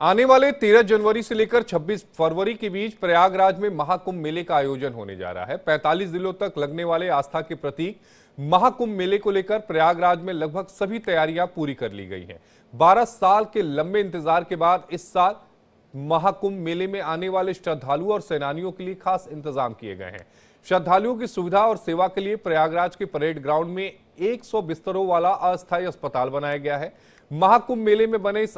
आने वाले 13 जनवरी से लेकर 26 फरवरी के बीच प्रयागराज में महाकुंभ मेले का आयोजन होने जा रहा है। 45 दिनों तक लगने वाले आस्था के प्रतीक महाकुंभ मेले को लेकर प्रयागराज में लगभग सभी तैयारियां पूरी कर ली गई हैं। 12 साल के लंबे इंतजार के बाद इस साल महाकुंभ मेले में आने वाले श्रद्धालुओं और सेनानियों के लिए खास इंतजाम किए गए हैं। श्रद्धालुओं की सुविधा और सेवा के लिए प्रयागराज के परेड ग्राउंड में 100 बिस्तरों वाला अस्थायी अस्पताल बनाया गया है। महाकुंभ मेले में बने इस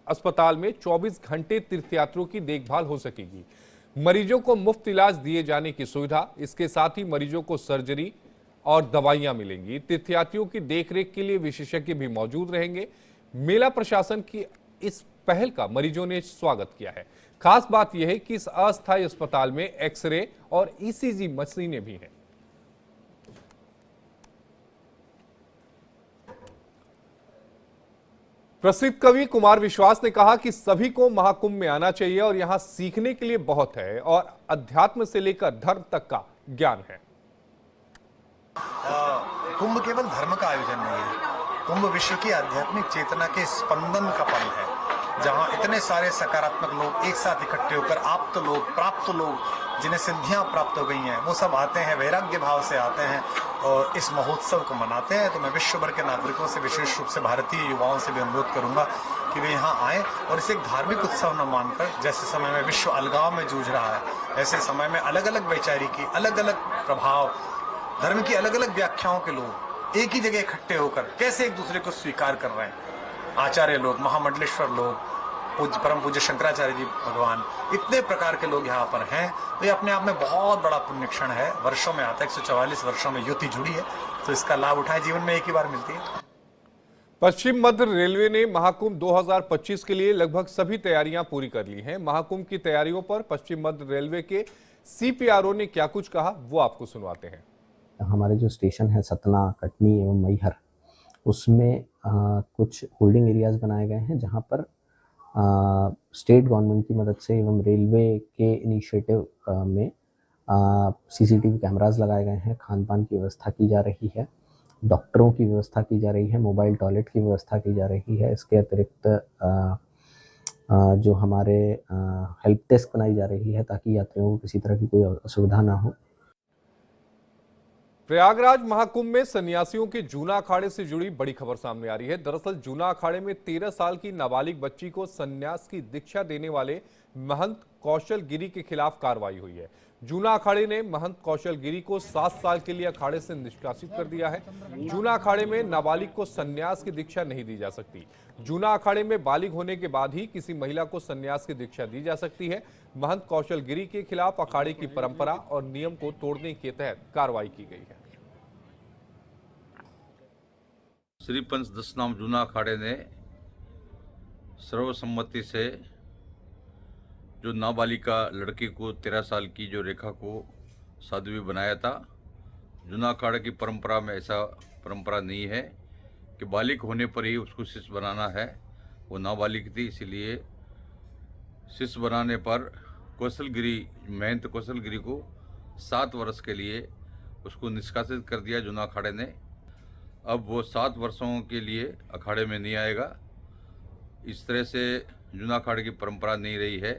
अस्पताल में 24 घंटे तीर्थयात्रियों की देखभाल हो सकेगी। मरीजों को मुफ्त इलाज दिए जाने की सुविधा, इसके साथ ही मरीजों को सर्जरी और दवाइयां मिलेंगी। तीर्थयात्रियों की देखरेख के लिए विशेषज्ञ भी मौजूद रहेंगे। मेला प्रशासन की इस पहल का मरीजों ने स्वागत किया है। खास बात यह है कि इस अस्थायी अस्पताल में एक्सरे और ईसीजी मशीनें भी हैं। प्रसिद्ध कवि कुमार विश्वास ने कहा कि सभी को महाकुंभ में आना चाहिए और यहां सीखने के लिए बहुत है और अध्यात्म से लेकर धर्म तक का ज्ञान है। कुंभ केवल धर्म का आयोजन नहीं है, कुंभ विश्व की आध्यात्मिक चेतना के स्पंदन का पल है, जहां इतने सारे सकारात्मक लोग एक साथ इकट्ठे होकर आप तो लोग, प्राप्त लोग, जिन्हें सिद्धियां प्राप्त हो गई हैं, वो सब आते हैं, वैराग्य भाव से आते हैं और इस महोत्सव को मनाते हैं। तो मैं विश्व भर के नागरिकों से, विशेष रूप से भारतीय युवाओं से भी अनुरोध करूंगा कि वे यहाँ आएं और इसे एक धार्मिक उत्सव न मानकर, जैसे समय में विश्व अलगाव में जूझ रहा है, ऐसे समय में अलग अलग वैचारिकी, अलग अलग प्रभाव, धर्म की अलग अलग व्याख्याओं के लोग एक ही जगह इकट्ठे होकर कैसे एक दूसरे को स्वीकार कर रहे हैं। आचार्य लोग, महामंडलेश्वर लोग, परम पूज्य शंकराचार्य जी भगवान, इतने प्रकार के लोग यहाँ पर हैं। तो ये अपने आप में बहुत बड़ा पुण्य क्षण है। वर्षों में आता है, 144 वर्षों में युति जुड़ी है, तो इसका लाभ उठाएं, जीवन में एक ही बार मिलती है। पश्चिम मध्य रेलवे ने महाकुंभ 2025 के लिए लगभग सभी तैयारियां पूरी कर ली हैं। महाकुंभ की तैयारियों पर पश्चिम मध्य रेलवे के सीपीआरओ ने क्या कुछ कहा, वो आपको सुनवाते हैं। हमारे जो स्टेशन है सतना, कटनी एवं मैहर, उसमें कुछ होल्डिंग एरियाज बनाए गए हैं, जहां पर स्टेट गवर्नमेंट की मदद से एवं रेलवे के इनिशिएटिव में सीसीटीवी कैमरास लगाए गए हैं, खान पान की व्यवस्था की जा रही है, डॉक्टरों की व्यवस्था की जा रही है, मोबाइल टॉयलेट की व्यवस्था की जा रही है। इसके अतिरिक्त जो हमारे हेल्प डेस्क बनाई जा रही है, ताकि यात्रियों को किसी तरह की कोई असुविधा ना हो। प्रयागराज महाकुंभ में सन्यासियों के जूना अखाड़े से जुड़ी बड़ी खबर सामने आ रही है। दरअसल जूना अखाड़े में 13 साल की नाबालिग बच्ची को सन्यास की दीक्षा देने वाले महंत कौशल गिरी के खिलाफ कार्रवाई हुई है। जूना अखाड़े ने महंत कौशल गिरी को 7 साल के लिए अखाड़े से निष्कासित कर दिया है। जूना अखाड़े में नाबालिग को सन्यास की दीक्षा नहीं दी जा सकती। जूना अखाड़े में बालिग होने के बाद ही किसी महिला को सन्यास की दीक्षा दी जा सकती है। महंत कौशल गिरी के खिलाफ अखाड़े की परंपरा और नियम को तोड़ने के तहत कार्रवाई की गई है। श्री पंच 10 नाम जूना अखाड़े ने सर्वसम्मति से जो नाबालिका लड़की को 13 साल की जो रेखा को साध्वी बनाया था। जूना अखाड़े की परंपरा में ऐसा परंपरा नहीं है कि बालिग होने पर ही उसको शिष्य बनाना है। वो नाबालिग थी, इसीलिए शिष्य बनाने पर महंत कौशल गिरी को 7 वर्ष के लिए उसको निष्कासित कर दिया जूना अखाड़े ने। अब वो 7 वर्षों के लिए अखाड़े में नहीं आएगा। इस तरह से जूना अखाड़े की परंपरा नहीं रही है।